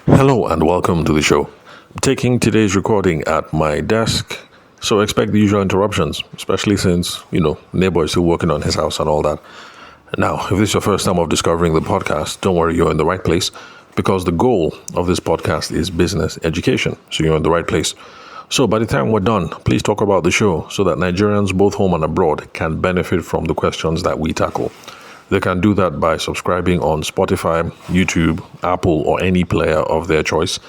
Hello and welcome to the show. I'm taking today's recording at my desk, so expect the usual interruptions, especially since, neighbor is still working on his house and all that. Now, if this is your first time of discovering the podcast, don't worry, you're in the right place because the goal of this podcast is business education, so you're in the right place. So by the time we're done, please talk about the show so that Nigerians, both home and abroad, can benefit from the questions that we tackle. They can do that by subscribing on Spotify, YouTube, Apple, or any player of their choice.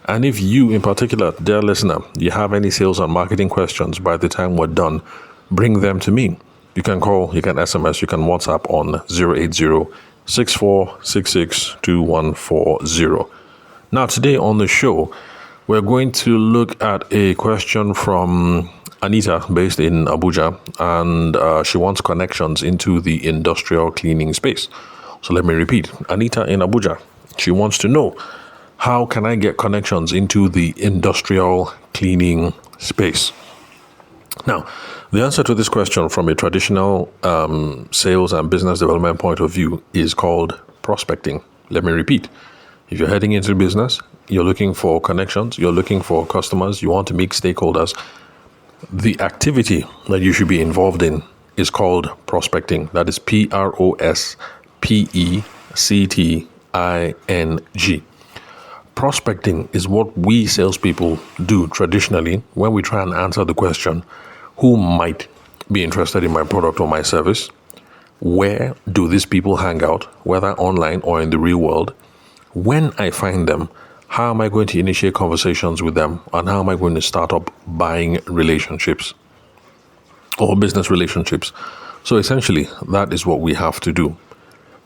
And if you, in particular, dear listener, you have any sales and marketing questions by the time we're done, bring them to me. You can call, you can SMS, you can WhatsApp on 080-6466-2140. Now, today on the show, we're going to look at a question from Anita, based in Abuja, and she wants connections into the industrial cleaning space. So let me repeat. Anita in Abuja, she wants to know, how can I get connections into the industrial cleaning space? Now, the answer to this question from a traditional sales and business development point of view is called prospecting. Let me repeat. If you're heading into business, you're looking for connections, you're looking for customers, you want to meet stakeholders, the activity that you should be involved in is called prospecting. That is PROSPECTING. Prospecting is what we salespeople do traditionally when we try and answer the question, who might be interested in my product or my service? Where do these people hang out, whether online or in the real world? When I find them, how am I going to initiate conversations with them? And how am I going to start up buying relationships or business relationships? So essentially, that is what we have to do.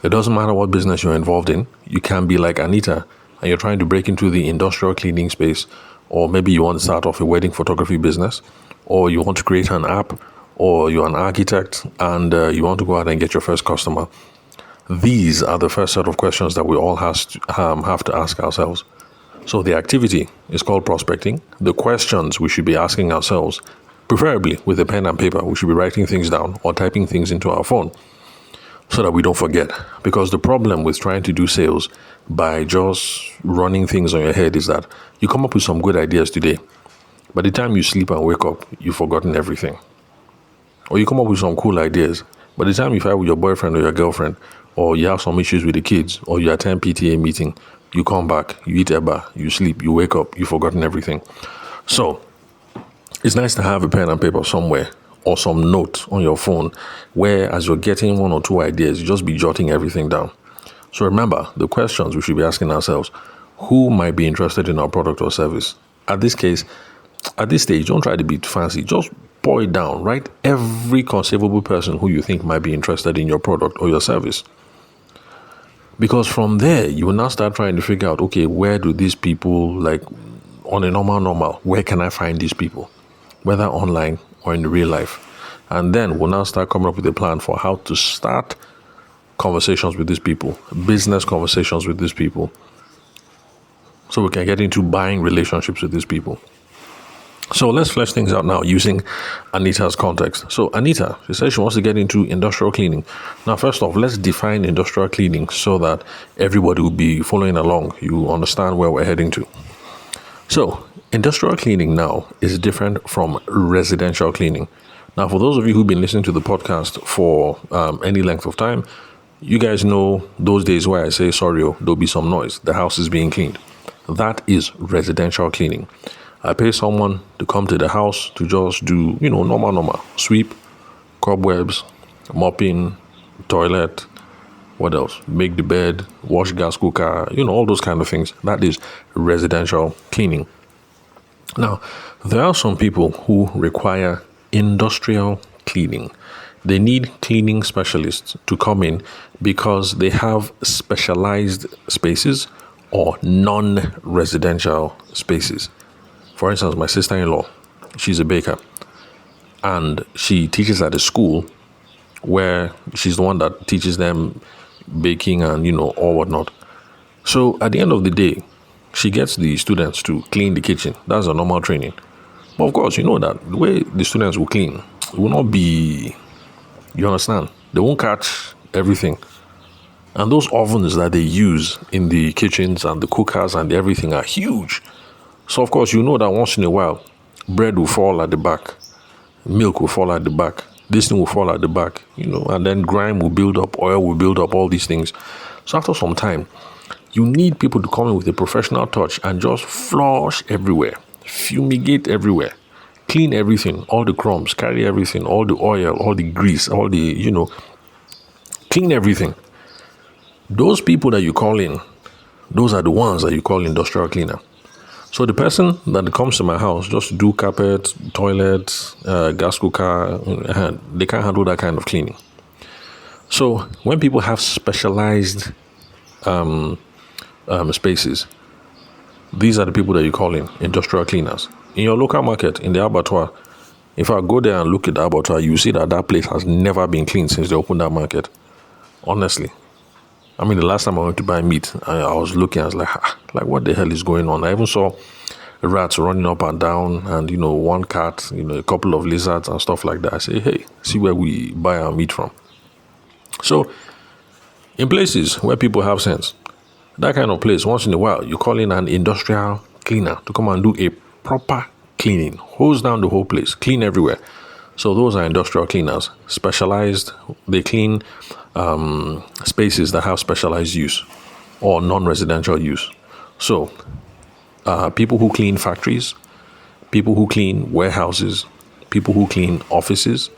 It doesn't matter what business you're involved in. You can be like Anita and you're trying to break into the industrial cleaning space, or maybe you want to start off a wedding photography business, or you want to create an app, or you're an architect and you want to go out and get your first customer. These are the first set of questions that we all have to ask ourselves. So the activity is called prospecting. The questions we should be asking ourselves, preferably with a pen and paper, we should be writing things down or typing things into our phone so that we don't forget. Because the problem with trying to do sales by just running things on your head is that you come up with some good ideas today. By the time you sleep and wake up, you've forgotten everything. Or you come up with some cool ideas. By the time you fight with your boyfriend or your girlfriend, or you have some issues with the kids, or you attend PTA meeting, you come back, you eat eba, you sleep, you wake up, you've forgotten everything. So it's nice to have a pen and paper somewhere or some note on your phone where, as you're getting one or two ideas, you just be jotting everything down. So remember, the questions we should be asking ourselves, who might be interested in our product or service? At this stage, don't try to be fancy. Just boil down, write every conceivable person who you think might be interested in your product or your service. Because from there, you will now start trying to figure out, okay, where do these people, like on a normal, where can I find these people? Whether online or in real life. And then we'll now start coming up with a plan for how to start conversations with these people, business conversations with these people. So we can get into buying relationships with these people. So let's flesh things out now using Anita's context. So Anita, she says she wants to get into industrial cleaning. Now, first off, let's define industrial cleaning so that everybody will be following along. You understand where we're heading to. So industrial cleaning now is different from residential cleaning. Now, for those of you who've been listening to the podcast for any length of time, you guys know those days where I say, sorry, there'll be some noise. The house is being cleaned. That is residential cleaning. I pay someone to come to the house to just do, normal, sweep, cobwebs, mopping, toilet, what else? Make the bed, wash gas cooker, all those kind of things. That is residential cleaning. Now, there are some people who require industrial cleaning. They need cleaning specialists to come in because they have specialized spaces or non-residential spaces. For instance, my sister-in-law, she's a baker, and she teaches at a school where she's the one that teaches them baking and, all whatnot. So at the end of the day, she gets the students to clean the kitchen. That's a normal training. But of course, you know that the way the students will clean, it will not be, you understand? They won't catch everything. And those ovens that they use in the kitchens and the cookers and everything are huge. So, of course, you know that once in a while, bread will fall at the back, milk will fall at the back, this thing will fall at the back, and then grime will build up, oil will build up, all these things. So after some time, you need people to come in with a professional touch and just flush everywhere, fumigate everywhere, clean everything, all the crumbs, carry everything, all the oil, all the grease, all the, clean everything. Those people that you call in, those are the ones that you call industrial cleaner. So the person that comes to my house just to do carpet, toilet, gas cooker, they can't handle that kind of cleaning. So when people have specialized spaces, these are the people that you call in industrial cleaners. In your local market, in the abattoir, if I go there and look at the abattoir, you see that place has never been cleaned since they opened that market. Honestly. I mean, the last time I went to buy meat, I was looking, I was like what the hell is going on? I even saw rats running up and down and, one cat, a couple of lizards and stuff like that. I say, hey, see where we buy our meat from. So, in places where people have sense, that kind of place, once in a while, you call in an industrial cleaner to come and do a proper cleaning, hose down the whole place, clean everywhere. So those are industrial cleaners, specialized. They clean spaces that have specialized use or non-residential use. So people who clean factories, people who clean warehouses, people who clean offices,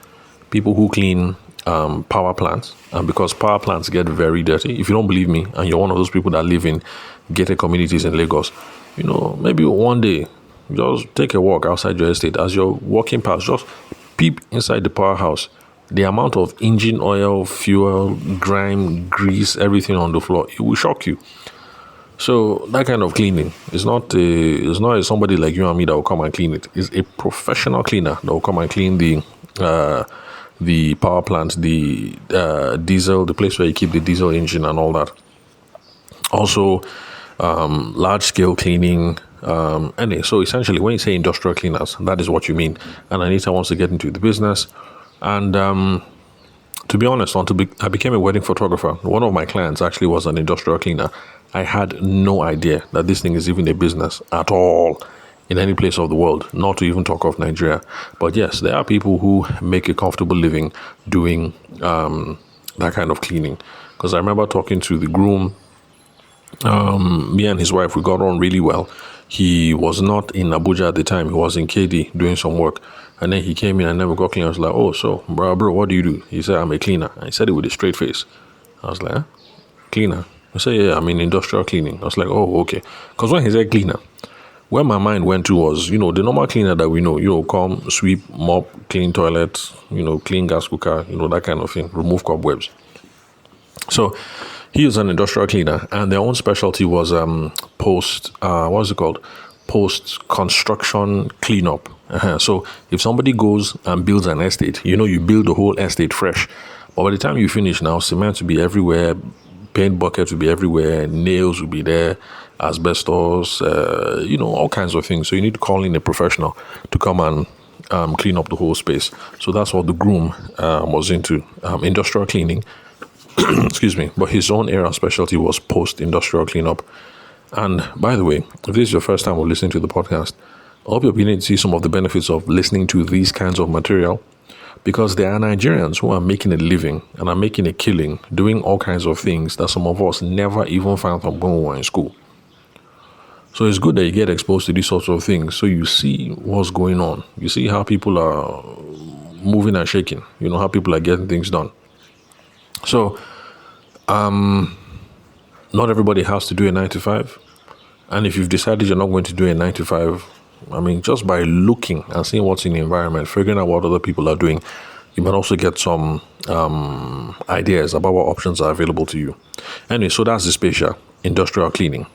people who clean power plants. And because power plants get very dirty, if you don't believe me, and you're one of those people that live in gated communities in Lagos, maybe one day, just take a walk outside your estate. As you're walking past, just peep inside the powerhouse. The amount of engine oil, fuel, grime, grease, everything on the floor, it will shock you. So that kind of cleaning is not somebody like you and me that will come and clean it. It's a professional cleaner that will come and clean the power plant, the diesel, the place where you keep the diesel engine and all that. Also, large scale cleaning. Anyway, so essentially, when you say industrial cleaners, that is what you mean. And Anita wants to get into the business. And to be honest, I became a wedding photographer. One of my clients actually was an industrial cleaner. I had no idea that this thing is even a business at all in any place of the world, not to even talk of Nigeria. But yes, there are people who make a comfortable living doing that kind of cleaning. Because I remember talking to the groom. Me and his wife, we got on really well. He was not in Abuja at the time. He was in KD doing some work. And then he came in and never got clean. I was like, oh, so, bro, what do you do? He said, I'm a cleaner. And he said it with a straight face. I was like, huh? Cleaner? I said, yeah, I'm in industrial cleaning. I was like, oh, okay. Because when he said cleaner, where my mind went to was, the normal cleaner that we know, come, sweep, mop, clean toilets, clean gas cooker, that kind of thing, remove cobwebs. So he was an industrial cleaner, and their own specialty was post-construction cleanup. So if somebody goes and builds an estate, you build the whole estate fresh. But by the time you finish now, cement will be everywhere, paint buckets will be everywhere, nails will be there, asbestos, all kinds of things. So you need to call in a professional to come and clean up the whole space. So that's what the groom was into, industrial cleaning. Excuse me. But his own area of specialty was post-industrial cleanup. And by the way, if this is your first time of listening to the podcast, I hope you're beginning to see some of the benefits of listening to these kinds of material, because there are Nigerians who are making a living and are making a killing doing all kinds of things that some of us never even found from when we were in school. So it's good that you get exposed to these sorts of things so you see what's going on. You see how people are moving and shaking, how people are getting things done. So, not everybody has to do a 9 to 5. And if you've decided you're not going to do a 9 to 5, just by looking and seeing what's in the environment, figuring out what other people are doing, you might also get some ideas about what options are available to you. Anyway, so that's the spatial industrial cleaning.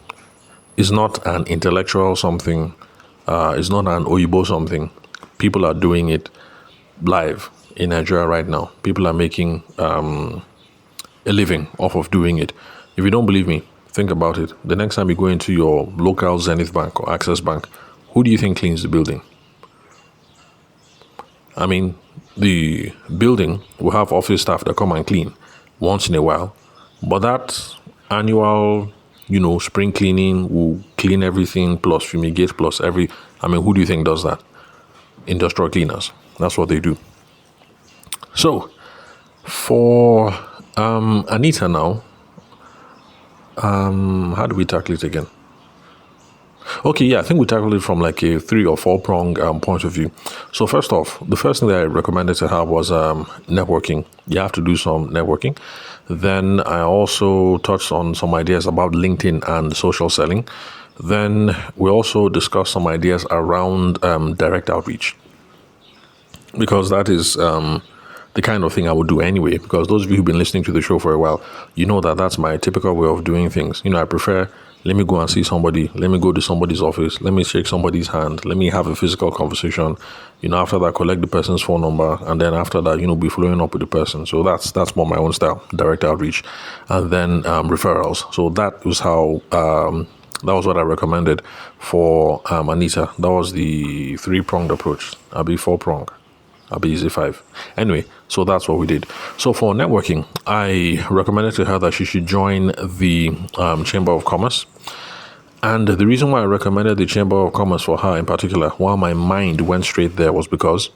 It's not an intellectual something. It's not an Oyibo something. People are doing it live in Nigeria right now. People are making a living off of doing it. If you don't believe me, think about it. The next time you go into your local Zenith Bank or Access Bank, who do you think cleans the building? The building will have office staff that come and clean once in a while. But that annual, spring cleaning will clean everything plus fumigate plus who do you think does that? Industrial cleaners. That's what they do. So for Anita now, how do we tackle it again? Okay, yeah, I think we tackled it from like a 3 or 4 prong point of view. So first off, the first thing that I recommended to her was networking. You have to do some networking. Then I also touched on some ideas about LinkedIn and social selling. Then we also discussed some ideas around direct outreach, because that is the kind of thing I would do anyway. Because those of you who've been listening to the show for a while, you know that that's my typical way of doing things. I prefer, let me go and see somebody, let me go to somebody's office, let me shake somebody's hand, let me have a physical conversation. After that, collect the person's phone number, and then after that, be following up with the person. So that's more my own style, direct outreach, and then referrals. So that was how. That was what I recommended for Anita. That was the 3-pronged approach. I'll be 4-pronged. I'll be easy 5. Anyway, so that's what we did. So for networking, I recommended to her that she should join the Chamber of Commerce. And the reason why I recommended the Chamber of Commerce for her in particular, while my mind went straight there, was because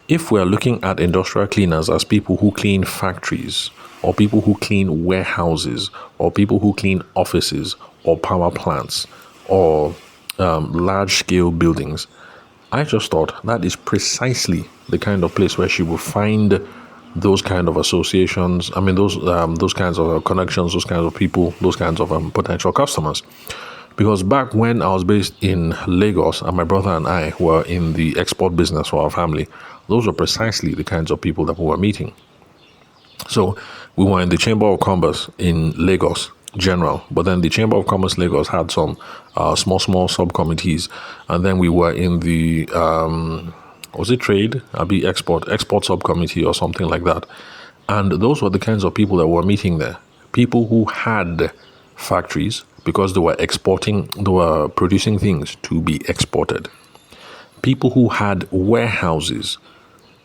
if we're looking at industrial cleaners as people who clean factories, or people who clean warehouses, or people who clean offices, or power plants, or large-scale buildings, I just thought that is precisely the kind of place where she will find those kind of associations. Those kinds of connections, those kinds of people, those kinds of potential customers. Because back when I was based in Lagos and my brother and I were in the export business for our family, those were precisely the kinds of people that we were meeting. So we were in the Chamber of Commerce in Lagos General, but then the Chamber of Commerce Lagos had some small subcommittees, and then we were in the was it trade? Be export subcommittee or something like that. And those were the kinds of people that were meeting there. People who had factories because they were producing things to be exported. People who had warehouses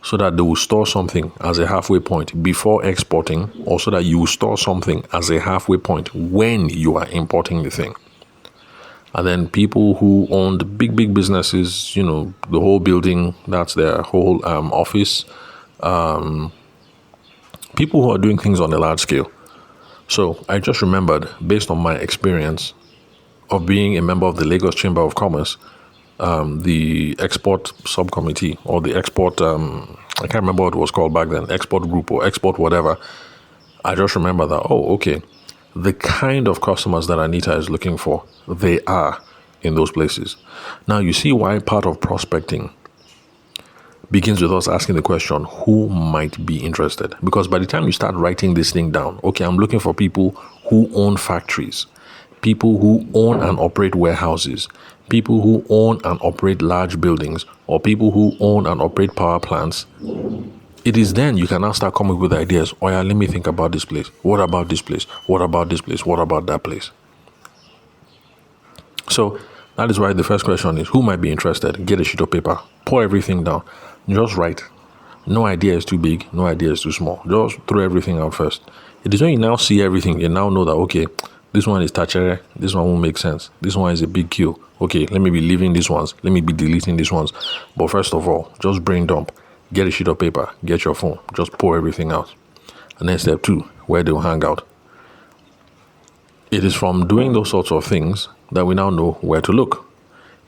so that they will store something as a halfway point before exporting, or so that you will store something as a halfway point when you are importing the thing. And then people who owned big businesses, the whole building, that's their whole office. People who are doing things on a large scale. So I just remembered, based on my experience of being a member of the Lagos Chamber of Commerce, the export subcommittee, or the export, I can't remember what it was called back then, export group or export whatever. I just remember that, okay, the kind of customers that Anita is looking for, they are in those places. Now, you see why part of prospecting begins with us asking the question, who might be interested? Because by the time you start writing this thing down, okay, I'm looking for people who own factories, people who own and operate warehouses, people who own and operate large buildings, or people who own and operate power plants. It is then you can now start coming with ideas. Oh yeah, let me think about this place. What about this place? What about this place? What about that place? So that is why the first question is, who might be interested? Get a sheet of paper, pour everything down, just write. No idea is too big, no idea is too small. Just throw everything out first. It is when you now see everything, you now know that, okay, this one is tachere, this one won't make sense. This one is a big kill. Okay, let me be leaving these ones. Let me be deleting these ones. But first of all, just brain dump. Get a sheet of paper, get your phone, just pour everything out. And then step 2, where they'll hang out. It is from doing those sorts of things that we now know where to look.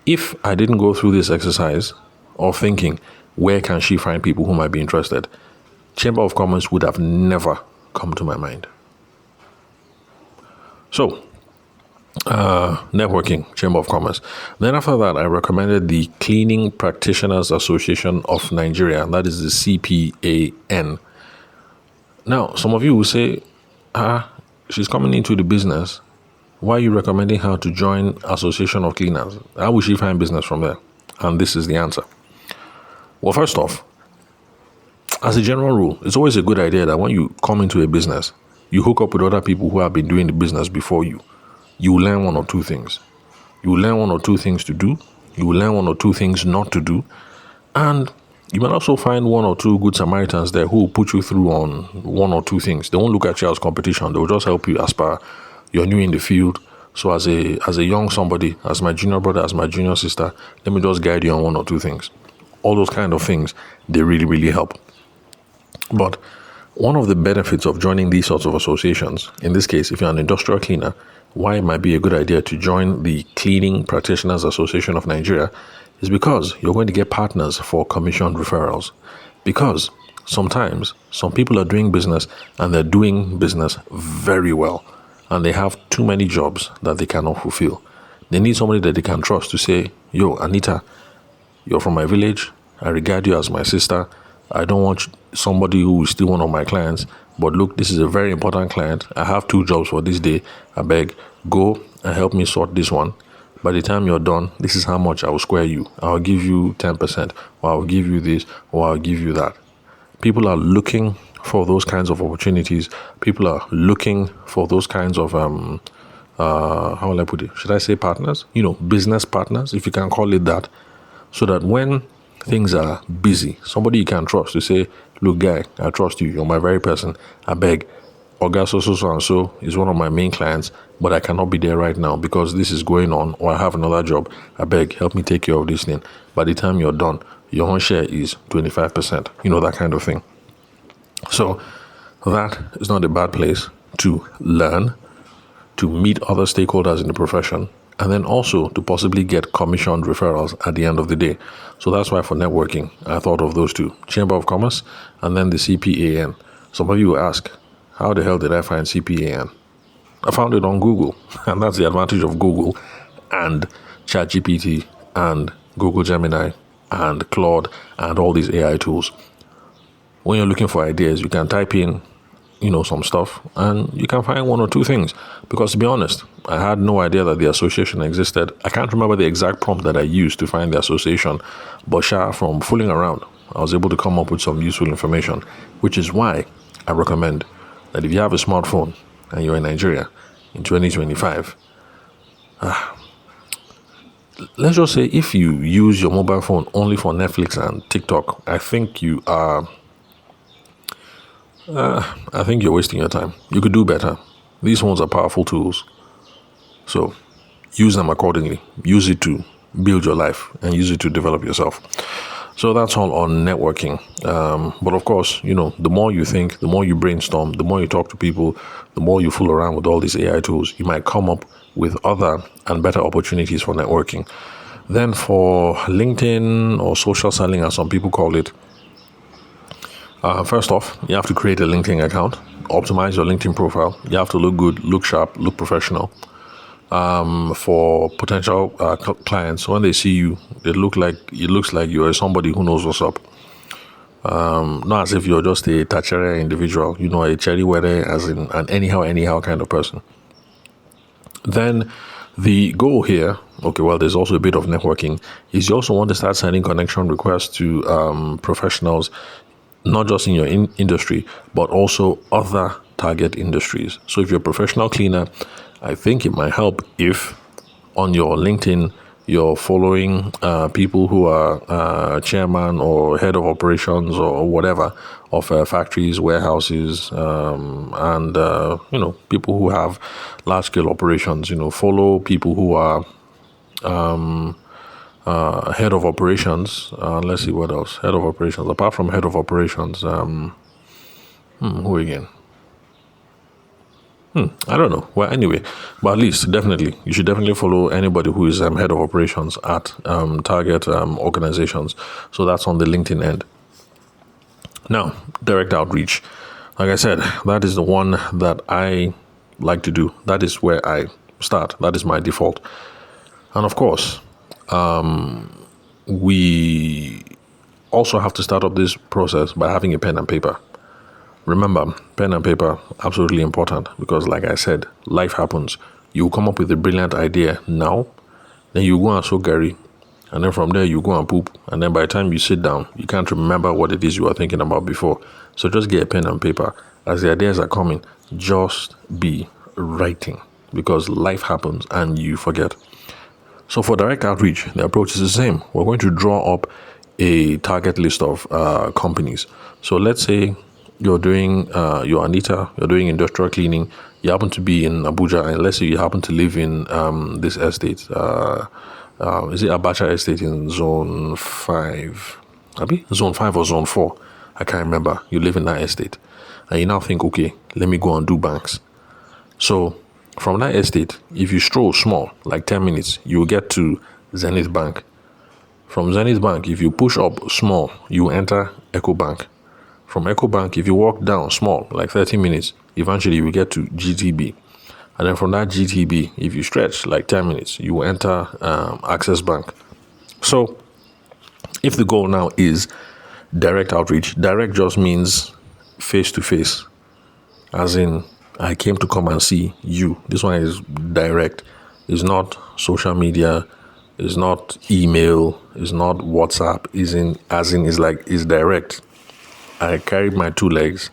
If I didn't go through this exercise of thinking, where can she find people who might be interested, Chamber of Commerce would have never come to my mind. So, networking, Chamber of Commerce. Then after that, I recommended the Cleaning Practitioners Association of Nigeria. That is the CPAN. Now, some of you will say, she's coming into the business. Why are you recommending her to join Association of Cleaners? How will she find business from there? And this is the answer. Well, first off, as a general rule, it's always a good idea that when you come into a business, you hook up with other people who have been doing the business before you. You will learn 1 or 2 things. You will learn 1 or 2 things to do. You will learn 1 or 2 things not to do. And You might also find one or two good Samaritans there who will put you through on one or two things. They won't look at you as competition. They will just help you as per you're new in the field. So as a young somebody, as my junior brother, as my junior sister, let me just guide you on one or two things. All those kind of things, they really, really help. But one of the benefits of joining these sorts of associations, in this case, if you're an industrial cleaner, why it might be a good idea to join the Cleaning Practitioners Association of Nigeria is because you're going to get partners for commission referrals. Because sometimes some people are doing business and they're doing business very well and they have too many jobs that they cannot fulfill. They need somebody that they can trust to say, yo, Anita, you're from my village. I regard you as my sister. I don't want somebody who is still one of my clients. But look, this is a very important client. I have 2 jobs for this day. I beg, go and help me sort this one. By the time you're done, this is how much I will square you. I'll give you 10%, or I'll give you this, or I'll give you that. People are looking for those kinds of opportunities. People are looking for those kinds of, how will I put it? Should I say partners? Business partners, if you can call it that. So that when things are busy, somebody you can trust to say, look, guy, I trust you. You're my very person. I beg, Oga so and so is one of my main clients, but I cannot be there right now because this is going on, or I have another job. I beg, help me take care of this thing. By the time you're done, your own share is 25%. That kind of thing. So that is not a bad place to learn, to meet other stakeholders in the profession, and then also to possibly get commissioned referrals at the end of the day. So that's why for networking, I thought of those two, Chamber of Commerce and then the CPAN. Some of you will ask, how the hell did I find CPAN? I found it on Google, and that's the advantage of Google and ChatGPT and Google Gemini and Claude and all these AI tools. When you're looking for ideas, you can type in some stuff and you can find one or two things. Because to be honest, I had no idea that the association existed. I can't remember the exact prompt that I used to find the association, but from fooling around, I was able to come up with some useful information, which is why I recommend that if you have a smartphone and you're in Nigeria in 2025, let's just say if you use your mobile phone only for Netflix and TikTok, I think you're wasting your time. You could do better. These phones are powerful tools. So use them accordingly. Use it to build your life and use it to develop yourself. So that's all on networking. But of course, the more you think, the more you brainstorm, the more you talk to people, the more you fool around with all these AI tools, you might come up with other and better opportunities for networking. Then for LinkedIn or social selling, as some people call it, first off, you have to create a LinkedIn account, optimize your LinkedIn profile. You have to look good, look sharp, look professional. For potential clients, when they see you, it looks like you're somebody who knows what's up. Not as if you're just a tachere individual, a cherry were as in an anyhow kind of person. Then the goal here, there's also a bit of networking, is you also want to start sending connection requests to professionals, not just in your industry, but also other target industries. So if you're a professional cleaner, I think it might help if on your LinkedIn, you're following people who are chairman or head of operations or whatever of factories, warehouses, and people who have large-scale operations. Follow people who are head of operations. Let's see what else. Head of operations. Apart from head of operations, who again? I don't know. Well, anyway, but at least you should definitely follow anybody who is head of operations at target organizations. So that's on the LinkedIn end. Now, direct outreach. Like I said, that is the one that I like to do. That is where I start. That is my default. And of course, we also have to start up this process by having a pen and paper. Remember, pen and paper, absolutely important, because like I said, life happens. You come up with a brilliant idea now, then you go and soak Gary, and then from there you go and poop, and then by the time you sit down, you can't remember what it is you were thinking about before. So just get a pen and paper. As the ideas are coming, just be writing, because life happens and you forget. So for direct outreach, the approach is the same. We're going to draw up a target list of companies. So let's say you're Anita, you're doing industrial cleaning, you happen to be in Abuja, and let's say you happen to live in this estate. Is it Abuja Estate in Zone 5? Zone 5 or Zone 4? I can't remember. You live in that estate. And you now think, okay, let me go and do banks. So from that estate, if you stroll small, like 10 minutes, you'll get to Zenith Bank. From Zenith Bank, if you push up small, you enter Eco Bank. From Eco Bank, if you walk down small, like 30 minutes, eventually you will get to GTB. And then from that GTB, if you stretch like 10 minutes, you will enter Access Bank. So if the goal now is direct outreach, direct just means face to face. As in, I came to come and see you. This one is direct. It's not social media. It's not email. It's not WhatsApp. It's direct. I carried my 2 legs.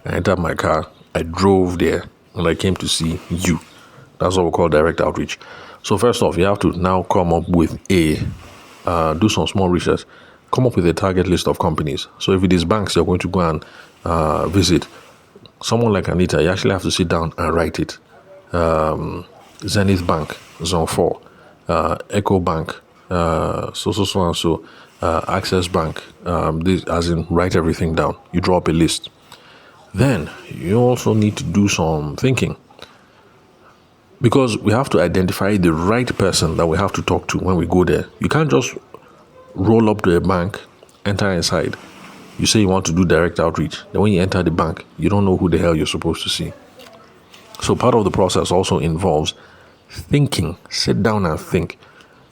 I entered my car. I drove there, and I came to see you. That's what we call direct outreach. So first off, you have to now come up with do some small research. Come up with a target list of companies. So if it is banks you're going to go and visit, someone like Anita, you actually have to sit down and write it. Zenith Bank, Zone 4, Eco Bank, so, Access Bank, this, as in write everything down. You draw up a list. Then you also need to do some thinking, because we have to identify the right person that we have to talk to when we go there. You can't just roll up to a bank, enter inside. You say you want to do direct outreach. Then when you enter the bank, you don't know who the hell you're supposed to see. So part of the process also involves thinking. Sit down and think.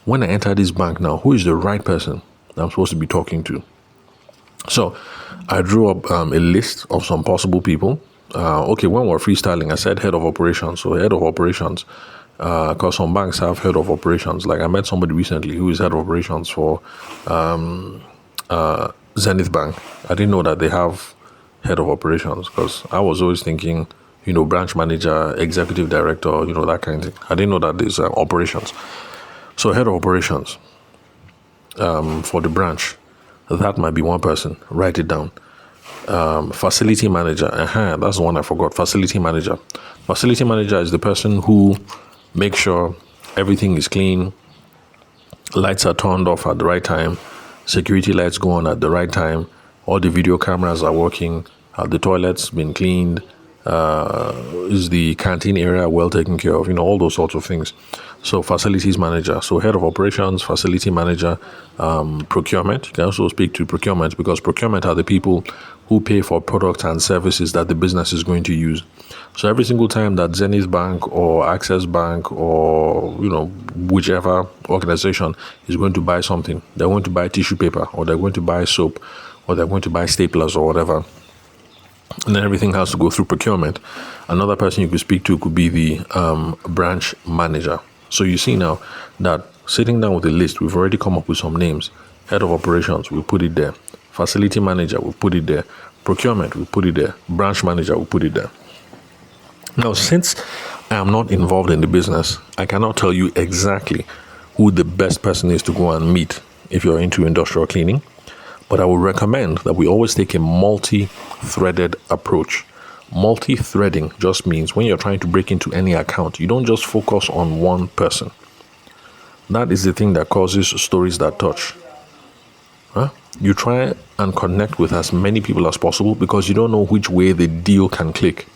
When I enter this bank now, who is the right person that I'm supposed to be talking to? So I drew up a list of some possible people. When we're freestyling, I said head of operations. So head of operations, because some banks have head of operations. Like I met somebody recently who is head of operations for Zenith Bank. I didn't know that they have head of operations, because I was always thinking, branch manager, executive director, that kind of thing. I didn't know that there's operations. So head of operations for the branch, that might be one person. Write it down. Facility manager, that's the one I forgot. Facility manager. Facility manager is the person who makes sure everything is clean, lights are turned off at the right time, security lights go on at the right time, all the video cameras are working, the toilets been cleaned, is the canteen area well taken care of, all those sorts of things. So facilities manager, so head of operations, facility manager, procurement. You can also speak to procurement, because procurement are the people who pay for products and services that the business is going to use. So every single time that Zenith Bank or Access Bank or, whichever organization is going to buy something, they're going to buy tissue paper, or they're going to buy soap, or they're going to buy staplers or whatever. And then everything has to go through procurement. Another person you could speak to could be the branch manager. So you see now that sitting down with a list, we've already come up with some names. Head of operations, we put it there. Facility manager, we put it there. Procurement, we put it there. Branch manager, we put it there. Now, since I am not involved in the business, I cannot tell you exactly who the best person is to go and meet if you're into industrial cleaning. But I would recommend that we always take a multi-threaded approach. Multi-threading just means when you're trying to break into any account, you don't just focus on one person. That is the thing that causes stories that touch. You try and connect with as many people as possible, because you don't know which way the deal can click.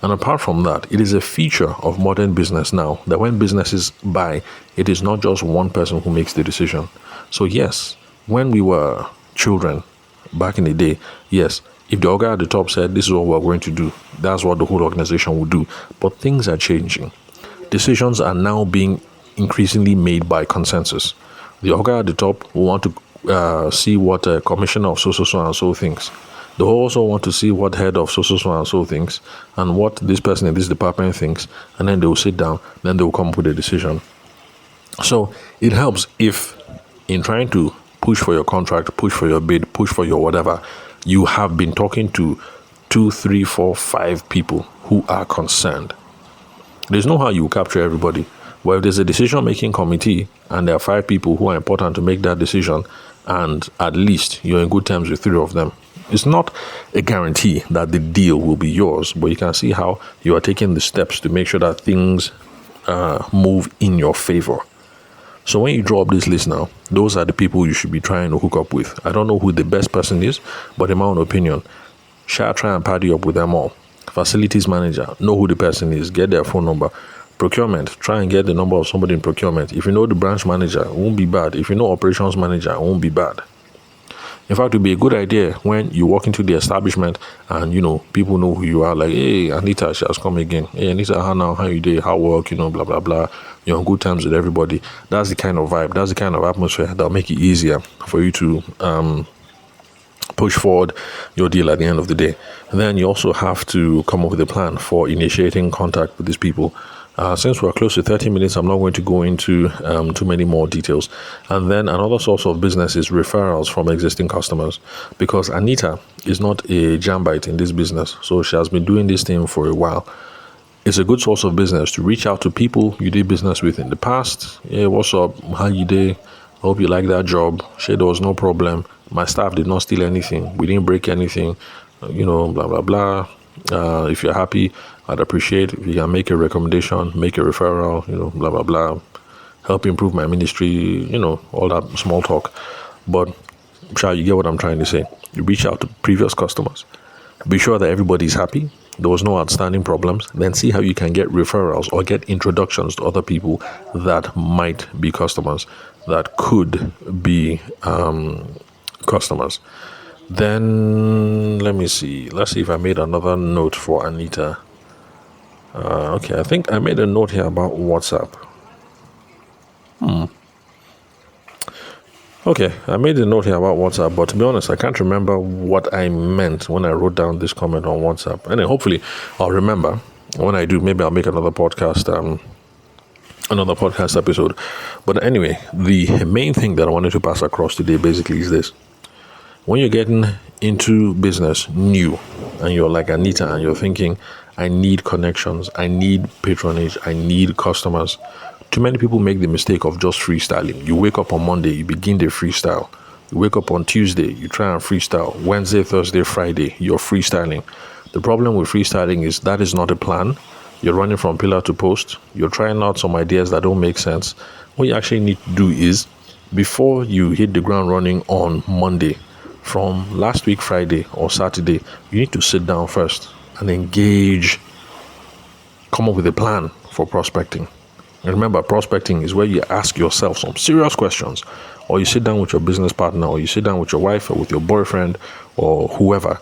And apart from that, it is a feature of modern business now that when businesses buy, it is not just one person who makes the decision. So yes, when we were children back in the day, yes, if the guy at the top said this is what we're going to do, that's what the whole organization would do. But things are changing. Decisions are now being increasingly made by consensus. The guy at the top will want to see what a commissioner of so and so thinks. They also want to see what head of so and so thinks, and what this person in this department thinks, and then they will sit down, then they will come up with a decision. So it helps if, in trying to push for your contract, push for your bid, push for your whatever, you have been talking to 2, 3, 4, 5 people who are concerned. There's no how you capture everybody. Well, if there's a decision-making committee and there are 5 people who are important to make that decision, and at least you're in good terms with 3 of them. It's not a guarantee that the deal will be yours, but you can see how you are taking the steps to make sure that things move in your favor. So when you draw up this list now, those are the people you should be trying to hook up with. I don't know who the best person is, but in my own opinion, shall try and party up with them all. Facilities manager, know who the person is, get their phone number. Procurement, try and get the number of somebody in procurement. If you know the branch manager, it won't be bad. If you know operations manager, it won't be bad. In fact, it would be a good idea when you walk into the establishment and, people know who you are. Like, hey, Anita, she has come again. Hey, Anita, how now? How you doing? How work? Blah, blah, blah. You're on good terms with everybody. That's the kind of vibe. That's the kind of atmosphere that'll make it easier for you to push forward your deal at the end of the day. And then you also have to come up with a plan for initiating contact with these people. Since we're close to 30 minutes, I'm not going to go into too many more details. And then another source of business is referrals from existing customers, because Anita is not a jambite in this business. So she has been doing this thing for a while. It's a good source of business to reach out to people you did business with in the past. Hey, what's up? How you doing? Hope you like that job. There was no problem. My staff did not steal anything. We didn't break anything. Blah, blah, blah. If you're happy, I'd appreciate if you can make a recommendation, make a referral, blah, blah, blah. Help improve my ministry, all that small talk. But you get what I'm trying to say. You reach out to previous customers. Be sure that everybody's happy. There was no outstanding problems. Then see how you can get referrals or get introductions to other people that might be customers, that could be customers. Then let me see. Let's see if I made another note for Anita. Okay, I think I made a note here about WhatsApp. Okay, I made a note here about WhatsApp, but to be honest, I can't remember what I meant when I wrote down this comment on WhatsApp. And hopefully I'll remember. When I do, maybe I'll make another podcast episode. But anyway, the main thing that I wanted to pass across today basically is this. When you're getting into business new and you're like Anita and you're thinking, I need connections, I need patronage, I need customers. Too many people make the mistake of just freestyling. You wake up on Monday, you begin the freestyle. You wake up on Tuesday, you try and freestyle. Wednesday, Thursday, Friday, you're freestyling. The problem with freestyling is that is not a plan. You're running from pillar to post. You're trying out some ideas that don't make sense. What you actually need to do is, before you hit the ground running on Monday, from last week Friday or Saturday, you need to sit down first and engage, come up with a plan for prospecting. And remember, prospecting is where you ask yourself some serious questions, or you sit down with your business partner, or you sit down with your wife or with your boyfriend or whoever,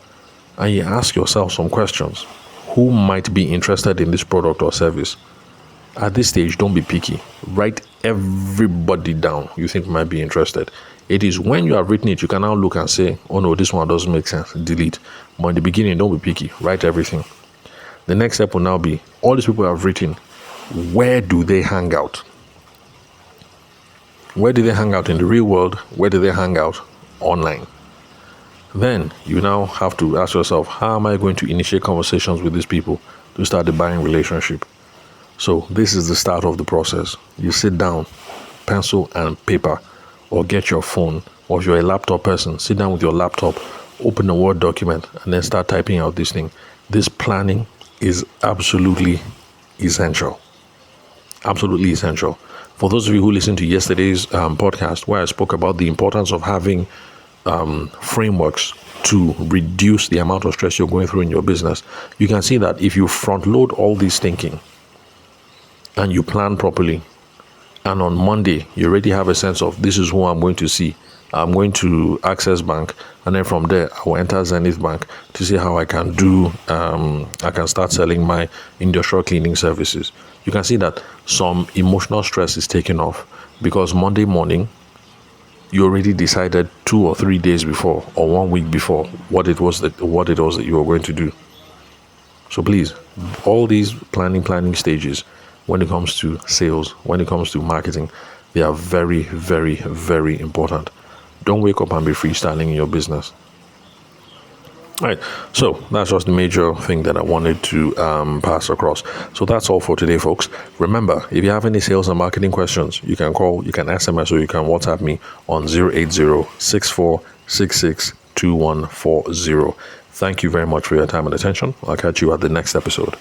and you ask yourself some questions. Who might be interested in this product or service? At this stage, don't be picky. Write everybody down you think might be interested. It is when you have written it, you can now look and say, oh no, this one doesn't make sense, delete. But in the beginning, don't be picky. Write everything. The next step will now be, all these people have written, where do they hang out? Where do they hang out in the real world? Where do they hang out online? Then you now have to ask yourself, how am I going to initiate conversations with these people to start the buying relationship? So this is the start of the process. You sit down, pencil and paper, or get your phone, or if you're a laptop person, sit down with your laptop, open a Word document, and then start typing out this thing. This planning is absolutely essential. Absolutely essential. For those of you who listened to yesterday's podcast, where I spoke about the importance of having frameworks to reduce the amount of stress you're going through in your business, you can see that if you front load all this thinking and you plan properly, and on Monday you already have a sense of, this is who I'm going to see. I'm going to Access Bank, and then from there I will enter Zenith Bank to see how I can do. I can start selling my industrial cleaning services. You can see that some emotional stress is taken off, because Monday morning you already decided 2 or 3 days before or 1 week before what it was that you were going to do. So please, all these planning stages, when it comes to sales, when it comes to marketing, they are very, very, very important. Don't wake up and be freestyling in your business. All right. So that's just the major thing that I wanted to pass across. So that's all for today, folks. Remember, if you have any sales and marketing questions, you can call, you can SMS, or you can WhatsApp me on 080-6466-2140. Thank you very much for your time and attention. I'll catch you at the next episode.